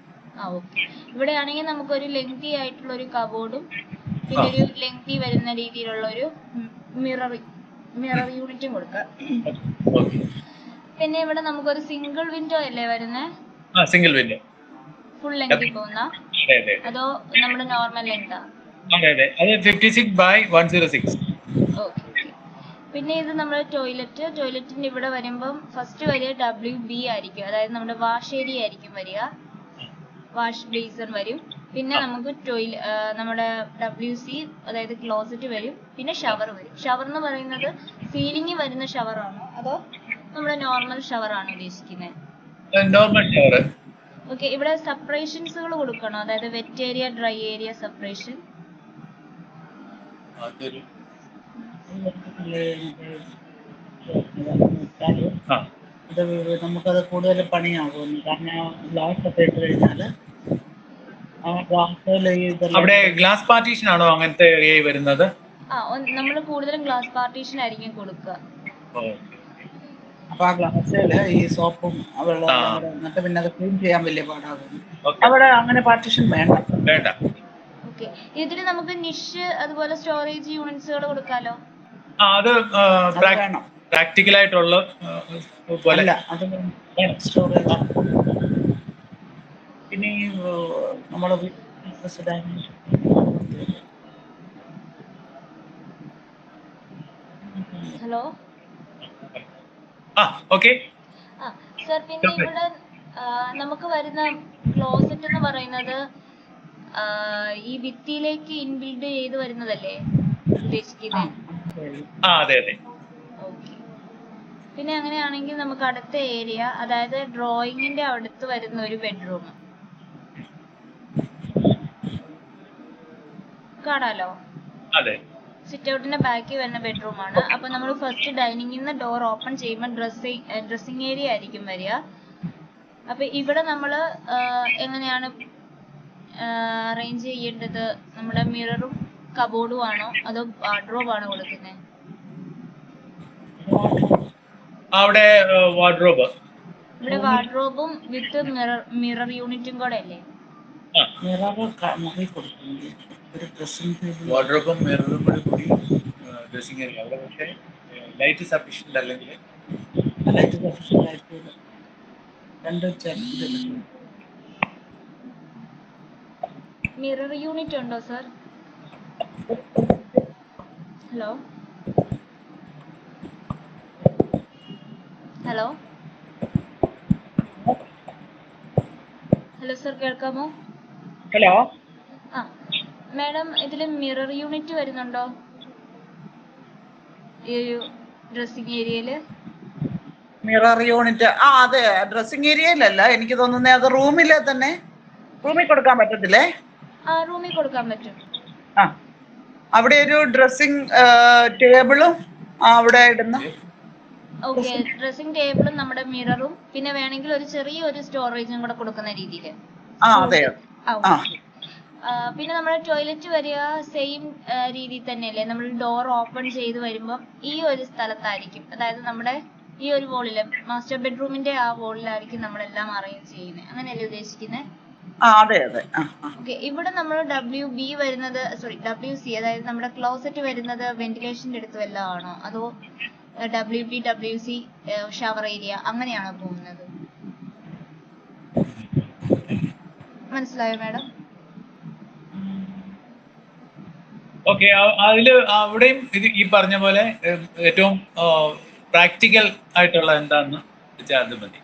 ഓക്കെ. ഇവിടെ ആണെങ്കിൽ നമുക്കൊരു ലെങ്തി ആയിട്ടുള്ള ഒരു കബോർഡും പിന്നെ ഒരു ലെങ്തി വരുന്ന രീതിയിലുള്ള ഒരു മിറർ യൂണിറ്റും കൊടുക്കാം. പിന്നെ ഇവിടെ നമുക്കൊരു സിംഗിൾ വിൻഡോ അല്ലേ വരുന്നത്? Single window. ഫുൾ ലെങ്തി പോകുന്ന അതോ നമ്മുടെ നോർമൽ ലെങ്താ? അതെ അതെ, അത് 56/106. Okay okay. പിന്നെ ഇത് നമ്മുടെ ടോയ്ലറ്റിന്റെ ഇവിടെ വരുമ്പം ഫസ്റ്റ് വരിക WB ആയിരിക്കും, അതായത് നമ്മുടെ വാഷ് ഏരിയ ആയിരിക്കും വരിക, വാഷ് ബേസിൻ വരും. പിന്നെ നമുക്ക് നമ്മുടെ WC അതായത് ക്ലോസറ്റ് വരും. പിന്നെ ഷവർ വരും. ഷവർ എന്ന് പറയുന്നത് സീലിംഗ് വരുന്ന ഷവറാണോ അതോ നമ്മുടെ നോർമൽ ഷവറാണോ ഉദ്ദേശിക്കുന്നത്? Normal shower. ഓക്കെ. ഇവിടെ സെപ്പറേഷൻസുകൾ കൊടുക്കണോ, അതായത് wet area dry area separation? അതൊരു അത് നമുക്കത് കൂടുതൽ പണിയാകും. കാരണം ഗ്ലാസ് ഒക്കെ ഇട്ട് കഴിഞ്ഞാൽ ആ ഗ്ലാസ്സിൽ അവിടെ ഗ്ലാസ് പാർട്ടീഷൻ ആണോ അങ്ങനത്തെ ഏരിയ വരുന്നത്? നമ്മൾ കൂടുതലും ഗ്ലാസ് പാർട്ടീഷൻ ആയിരിക്കും കൊടുക്കുക. അപ്പൊ ആ ഗ്ലാസ്സിൽ ഈ സോപ്പും വെള്ളം എന്നിട്ട് പിന്നെ അത് ക്ലീൻ ചെയ്യാൻ വലിയ പാടാകും. അവിടെ അങ്ങനെ പാർട്ടീഷൻ വേണ്ട. ഓക്കെ. ഇതിൽ നമുക്ക് നിഷ് അതുപോലെ സ്റ്റോറേജ് യൂണിറ്റ്സുകൾ കൊടുക്കാലോ. അത് പ്രാക്ടിക്കൽ ആയിട്ടുള്ള പോലെ അത് സ്റ്റോറേജ്. പിന്നെ നമ്മുടെ ഹലോ ഓക്കെ സർ, പിന്നെ ഇവിടെ നമുക്ക് വരുന്ന ക്ലോസറ്റ് എന്ന് പറയുന്നത് ഈ ഭിത്തിയിലേക്ക് ഇൻബിൽഡ് ചെയ്ത് വരുന്നതല്ലേ ഉദ്ദേശിക്കുന്നത്? അതെ അതെ. ഓക്കെ. പിന്നെ അങ്ങനെയാണെങ്കിൽ നമുക്ക് അടുത്ത ഏരിയ, അതായത് ഡ്രോയിങ്ങിന്റെ അടുത്ത് വരുന്ന ഒരു ബെഡ്റൂം കാണാലോ. അതെ. സിറ്റ് ഔട്ടിന്റെ ബാക്കിൽ വരുന്ന ബെഡ്റൂം ആണ്. അപ്പൊ നമ്മൾ ഫസ്റ്റ് ഡൈനിങ്ങിൽ നിന്ന് ഡോർ ഓപ്പൺ ചെയ്യുമ്പോൾ ഡ്രസ്സിംഗ് ഏരിയ ആയിരിക്കും വരിക. അപ്പൊ ഇവിടെ നമ്മൾ എങ്ങനെയാണ് അറേഞ്ച് ചെയ്യേണ്ടത്? നമ്മുടെ മിററും കബോർഡും ആണോ അതോ വാർഡ്രോബ് ആണോ കൊടുക്കുന്നത്? അവിടെ വാർഡ്രോബ്. ഇവിടെ വാർഡ്രോബും വിത്ത് മിറർ യൂണിറ്റും കൂടെ അല്ലേ? വാർഡ്രോബും മിററും കൂടി ഡ്രസ്സിംഗ് ഏരിയ. അവിടെ പക്ഷേ ലൈറ്റ് സഫീഷ്യന്റ് അല്ലെങ്കിൽ മിറർ യൂണിറ്റ് ഉണ്ടോ sir? Hello hello hello sir, കേൾക്കാമോ? ഹലോ. മാഡം, ഇതിൽ മിറർ യൂണിറ്റ് വരുന്നുണ്ടോ ഈ ഒരു ഡ്രസ്സിംഗ് ഏരിയയില്? മിറർ യൂണിറ്റ് അതെ, ഡ്രസ്സിംഗ് ഏരിയയിലല്ല, എനിക്ക് തോന്നുന്നത് അത് റൂമിൽ കൊടുക്കാൻ പറ്റത്തില്ലേ? റൂമിൽ കൊടുക്കാൻ പറ്റും. അവിടെ ഒരു ഡ്രസ്സിംഗ് ടേബിളും അവിടെ ഇടുന്ന. ഓക്കെ. ഡ്രസ്സിംഗ് ടേബിളും നമ്മുടെ മിററും പിന്നെ വേണമെങ്കിൽ ഒരു ചെറിയൊരു സ്റ്റോറേജും കൂടെ കൊടുക്കുന്ന രീതിയിൽ. അതെ. പിന്നെ നമ്മുടെ ടോയ്ലറ്റ് വരിക സെയിം രീതിയിൽ തന്നെയല്ലേ? നമ്മൾ ഡോർ ഓപ്പൺ ചെയ്ത് വരുമ്പോൾ ഈ ഒരു സ്ഥലത്തായിരിക്കും, അതായത് നമ്മുടെ ഈ ഒരു വോളില്, മാസ്റ്റർ ബെഡ്റൂമിന്റെ ആ വോളിലായിരിക്കും നമ്മളെല്ലാം അറേഞ്ച് ചെയ്യുന്നത്. അങ്ങനെയല്ലേ ഉദ്ദേശിക്കുന്നത്? അതെ അതെ. ഓക്കെ. ഇവിടെ നമ്മൾ WC അതായത് നമ്മുടെ ക്ലോസറ്റ് വരുന്നത് വെന്റിലേഷന്റെ അടുത്ത് വല്ലതും ആണോ അതോ WC ഷവർ ഏരിയ അങ്ങനെയാണോ പോകുന്നത്? മനസ്സിലായോ മാഡം? ഓക്കെ. അതില് അവിടെയും ഇത് ഈ പറഞ്ഞ പോലെ ഏറ്റവും പ്രാക്ടിക്കൽ ആയിട്ടുള്ള എന്താന്ന് വെച്ചാൽ അത് മതി.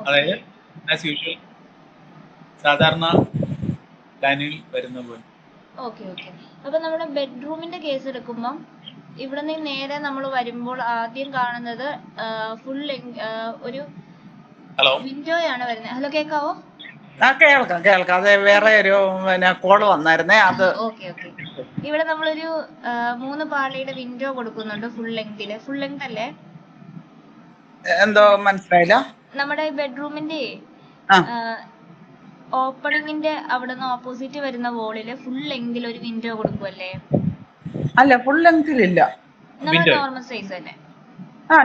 അതായത് ആസ് യൂഷ്വൽ സാധാരണ പ്ലാനിൽ വരുന്ന പോലെ. Okay okay. അപ്പൊ നമ്മുടെ ബെഡ്റൂമിന്റെ കേസ് എടുക്കുമ്പം ഇവിടെ നിന്ന് നേരെ നമ്മൾ വരുമ്പോൾ ആദ്യം കാണുന്നത് ഫുൾ ഒരു വിൻഡോയാണ് വരുന്നത്. ഹലോ, കേൾക്കാവോ? കേൾക്കാം. അതെ, വേറെ ഒരു കോള് വന്നായിരുന്നേ അത്. Okay okay. ഇവിടെ നമ്മളൊരു 3 പാളിയുടെ വിൻഡോ കൊടുക്കുന്നുണ്ട് ഫുൾ ലെങ്ത് അല്ലേ? എന്തോ മനസ്സിലായില്ല. നമ്മുടെ ബെഡ്റൂമിന്റെ ഓപ്പണിങ്ങിന്റെ അവിടെ നിന്ന് ഓപ്പോസിറ്റ് വരുന്ന വോളില് ഫുൾ ലെങ്തിൽ ഒരു വിൻഡോ കൊടുക്കുമല്ലേ? അല്ല, ഫുൾ ലെങ്തിലില്ല. നമ്മുടെ നോർമൽ സൈസ് തന്നെ.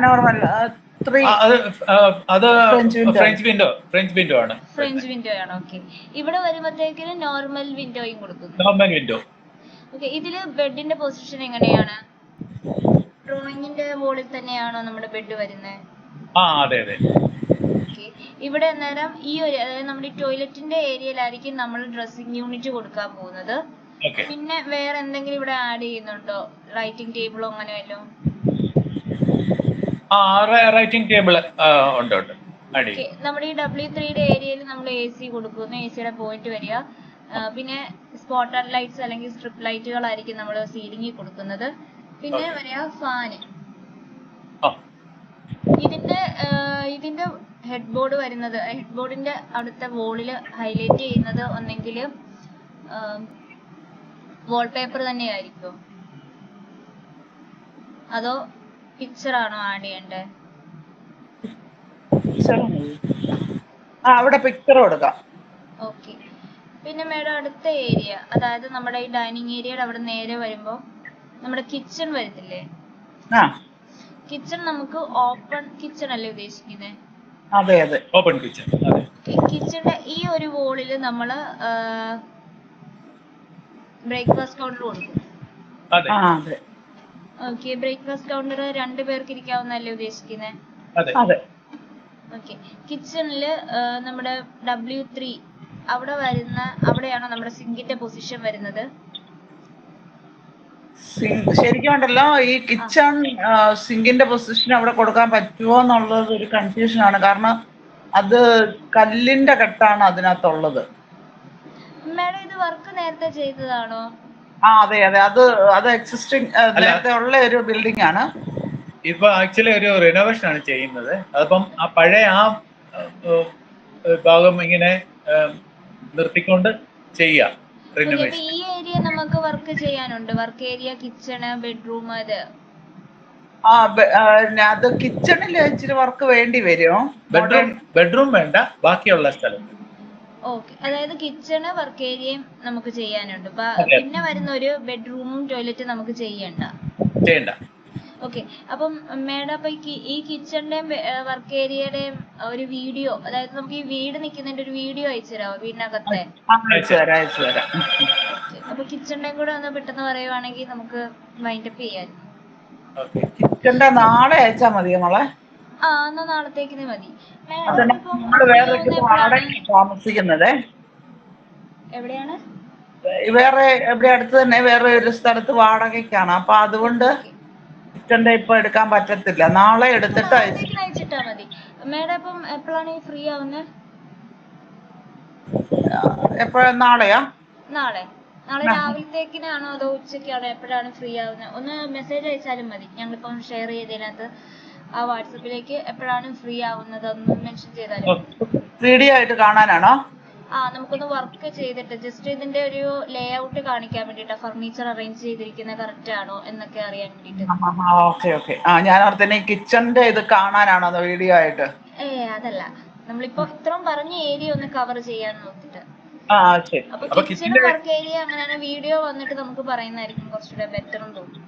നോർമൽ അത് ഫ്രഞ്ച് വിൻഡോ ആണ്. ഓക്കെ. ഇവിടെ വരുമ്പോഴത്തേക്കിന് നോർമൽ വിൻഡോയും കൊടുക്കുന്നു. Normal window. ഓക്കെ. ഇതില് ബെഡിന്റെ പൊസിഷൻ എങ്ങനെയാണ്? ഡ്രോയിങ്ങിന്റെ വോളിൽ തന്നെയാണോ നമ്മുടെ ബെഡ് വരുന്നത്? അതെ അതെ. ഇവിടെ അന്നേരം ഈ ഒരു, അതായത് നമ്മുടെ ടോയ്ലറ്റിന്റെ ഏരിയയിലായിരിക്കും നമ്മൾ ഡ്രസ്സിംഗ് യൂണിറ്റ് കൊടുക്കാൻ പോകുന്നത്. ഓക്കെ. പിന്നെ വേറെ എന്തെങ്കിലും ഇവിടെ ആഡ് ചെയ്യുന്നുണ്ടോ? റൈറ്റിംഗ് ടേബിളോ അങ്ങനെ വല്ലോ? റൈറ്റിംഗ് ടേബിൾ ഉണ്ട് ഉണ്ട്. ഓക്കെ, നമ്മുടെ ഈ W3യുടെ ഏരിയയിൽ നമ്മൾ AC കൊടുക്കുന്നു, ACയുടെ പോയിന്റ് വരിക. പിന്നെ സ്പോട്ടഡ് ലൈറ്റ്സ് അല്ലെങ്കിൽ സ്ട്രിപ്പ് ലൈറ്റുകളായിരിക്കും നമ്മൾ സീലിംഗിൽ കൊടുക്കുന്നത്. പിന്നെ വരിക ഫാന്. ഇതിന്റെ ഹെഡ് ബോർഡ് വരുന്നത്, ഹെഡ് ബോർഡിന്റെ അടുത്ത വോളിൽ ഹൈലൈറ്റ് ചെയ്യുന്നത് ഒന്നെങ്കിൽ വാൾപേപ്പർ തന്നെയായിരിക്കും, അതോ പിക്ചർ ആണോ ആഡ് ചെയ്യേണ്ടത്? അവിടെ പിക്ചർ കൊടുക്കാം. ഓക്കെ. പിന്നെ മേഡം അടുത്ത ഏരിയ, അതായത് നമ്മുടെ ഈ ഡൈനിങ് ഏരിയയുടെ അവിടെ നേരെ വരുമ്പോ നമ്മുടെ കിച്ചൺ വരുന്നില്ലേ? കിച്ചൺ നമുക്ക് ഓപ്പൺ കിച്ചൺ അല്ലേ ഉദ്ദേശിക്കുന്നത്? അതെ അതെ, ഓപ്പൺ കിച്ചൺ. കിച്ചന്റെ ഈ ഒരു വോളില് നമ്മള് ബ്രേക്ക്ഫാസ്റ്റ് കൗണ്ടർ കൊടുക്കും. ഓക്കെ, ബ്രേക്ക്ഫാസ്റ്റ് കൗണ്ടർ 2 പേർക്ക് ഇരിക്കാവുന്നല്ലേ ഉദ്ദേശിക്കുന്നത്? ഓക്കെ. കിച്ചണില് നമ്മുടെ W3 അവിടെയാണോ നമ്മുടെ സിങ്കിന്റെ പൊസിഷൻ വരുന്നത്? ശരിക്കും ഉണ്ടല്ലോ, ഈ കിച്ചൺ സിങ്കിന്റെ പൊസിഷൻ അവിടെ കൊടുക്കാൻ പറ്റുമോ എന്നുള്ളത് ഒരു കൺഫ്യൂഷൻ ആണ്. കാരണം അത് കല്ലിന്റെ കെട്ടാണ് അതിനകത്തുള്ളത്. മാഡം ഇത് വർക്ക് നേരത്തെ ചെയ്തതാണോ? അതെ അതെ, അത് എക്സിസ്റ്റിംഗ് നേരത്തെ ഉള്ള ഒരു ബിൽഡിംഗ് ആണ്. ഇപ്പൊ ആക്ച്വലി ഒരു റിനോവേഷൻ ആണ് ചെയ്യുന്നത്. അതിപ്പം ആ പഴയ ഭാഗം ഇങ്ങനെ നിർത്തിക്കൊണ്ട് ചെയ്യാം റിനോവേഷൻ. ഈ ഏരിയ നമുക്ക് വർക്ക് ചെയ്യാനുണ്ട്. Work area, kitchen, bedroom. അത് കിച്ചണിൽ ഇച്ചിരി വർക്ക് വേണ്ടി വരും. ബെഡ്റൂം വേണ്ട, ബാക്കിയുള്ള സ്ഥലം. ഓക്കെ, അതായത് കിച്ചണ്, വർക്ക് ഏരിയയും നമുക്ക് ചെയ്യാനുണ്ട്. പിന്നെ വരുന്ന ഒരു ബെഡ്റൂമും ടോയ്ലറ്റും നമുക്ക് ചെയ്യണ്ട. ഓക്കെ. അപ്പം മേഡം, അപ്പൊ ഈ കിച്ചണിന്റെയും വർക്ക് ഏരിയയുടെയും ഒരു വീഡിയോ, അതായത് നമുക്ക് ഈ വീട് നിൽക്കുന്നതിന്റെ ഒരു വീഡിയോ അയച്ചു തരാമോ വീടിനകത്തെ? അപ്പൊ കിച്ചണിന്റെയും കൂടെ ഒന്ന് പെട്ടെന്ന് പറയുവാണെങ്കിൽ നമുക്ക് വൈൻഡപ്പ് ചെയ്യാം. കിച്ചണിന്റെ നാളെ അയച്ചാ മതിയോ മോളെ? എന്നാ നാളത്തേക്ക് മതി. താമസിക്കുന്നത് എവിടെയാണ്? വേറെ എവിടെ അടുത്ത് തന്നെ വേറെ ഒരു സ്ഥലത്ത് വാടകയ്ക്കാണ്. അപ്പൊ അതുകൊണ്ട് കിച്ചന്റെ ഇപ്പൊ എടുക്കാൻ പറ്റത്തില്ല. നാളെ എടുത്തിട്ട് അയച്ചിട്ടാ മതി. മേഡം ഇപ്പം എപ്പോഴാണ് ഈ ഫ്രീ ആവുന്നത്? എപ്പോഴാ? നാളെയാ? നാളെ രാവിലത്തേക്കിനാണോ അതോ ഉച്ചയ്ക്കാണോ? എപ്പോഴാണ് ഫ്രീ ആവുന്നത്? ഒന്ന് മെസ്സേജ് അയച്ചാലും മതി. ഞങ്ങളിപ്പം ഷെയർ ചെയ്തതിനകത്ത് ആ വാട്സപ്പിലേക്ക് എപ്പോഴാണ് ഫ്രീ ആവുന്നത് ഒന്ന് മെൻഷൻ ചെയ്താലും. വീഡിയോ ആയിട്ട് കാണാനാണോ? നമുക്കൊന്ന് വർക്ക് ചെയ്തിട്ട് ജസ്റ്റ് ഇതിന്റെ ഒരു ലേ ഔട്ട് കാണിക്കാൻ വേണ്ടിട്ടാ. ഫർണിച്ചർ അറേഞ്ച് ചെയ്തിരിക്കുന്നത് കറക്റ്റ് ആണോ എന്നൊക്കെ അറിയാൻ വേണ്ടിട്ട്. ഞാൻ ഓർത്തന്നെ കിച്ചന്റെ ഇത് കാണാനാണോ വീഡിയോ ആയിട്ട്? അതല്ല, നമ്മളിപ്പോ ഇത്രയും പറഞ്ഞ ഏരിയ ഒന്ന് കവർ ചെയ്യാൻ നോക്കിട്ട്. അപ്പൊ കിച്ചൺ വർക്ക് ഏരിയ അങ്ങനെയാണ് വീഡിയോ വന്നിട്ട് നമുക്ക് പറയുന്നതായിരിക്കും കുറച്ചുകൂടെ ബെറ്റർ എന്ന് തോന്നുന്നു.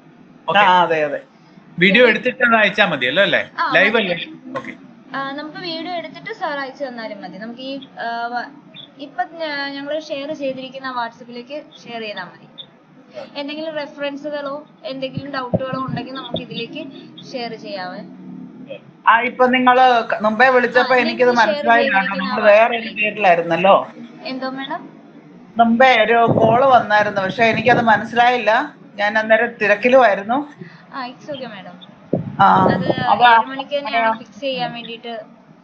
അതെ അതെ, വീഡിയോ എടുത്തിട്ട് അയച്ചാൽ മതിയല്ലോ അല്ലേ? ലൈവ് അല്ലേ? നമുക്ക് വീഡിയോ എടുത്തിട്ട് സാർ അയച്ചു തന്നാലും മതി. നമുക്ക് ഈ ഇപ്പൊ ഞങ്ങൾ ഷെയർ ചെയ്തിരിക്കുന്ന വാട്സപ്പിലേക്ക് ഷെയർ ചെയ്താൽ മതി. എന്തെങ്കിലും റെഫറൻസുകളോ എന്തെങ്കിലും ഡൗട്ടുകളോ ഉണ്ടെങ്കിൽ നമുക്ക് ഇതിലേക്ക് ഷെയർ ചെയ്യാവേ. ഇപ്പൊ നിങ്ങള് മുമ്പേ വിളിച്ചപ്പോ എനിക്കിത് മനസ്സിലായില്ല. നമ്മൾ വേറെ ഒരു പേരിലായിരുന്നല്ലോ. എന്തോ മേഡം? മുമ്പേ ഒരു കോള് വന്നായിരുന്നു, പക്ഷെ എനിക്കത് മനസ്സിലായില്ല. ഞാൻ അന്നേരം തിരക്കിലുമായിരുന്നു. It's okay madam. അത് 7 മണിക്ക് തന്നെയാണ് ഫിക്സ് ചെയ്യാൻ വേണ്ടിട്ട്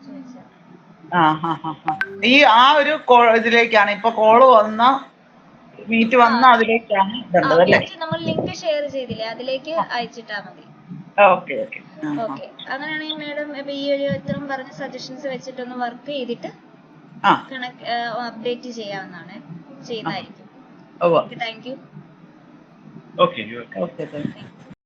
ചോദിച്ചത്. ഈ ഒരു ഇതിലേക്കാണ് ഇപ്പൊ കോള് വന്ന മീറ്റ് വന്ന അതിലേക്കാണ് ഇടേണ്ടത് അല്ലേ? നമ്മൾ ലിങ്ക് ഷെയർ ചെയ്തില്ലേ, അതിലേക്ക് അയച്ചിട്ടാ മതി. ഓക്കെ. അങ്ങനെയാണെങ്കിൽ മേഡം ഇപ്പൊ ഈ ഒരു ഇത്രയും പറഞ്ഞ സജഷൻസ് വെച്ചിട്ടൊന്ന് വർക്ക് ചെയ്തിട്ട് അപ്ഡേറ്റ് ചെയ്യുന്നതായിരിക്കും. Thank you. ഓക്കെ.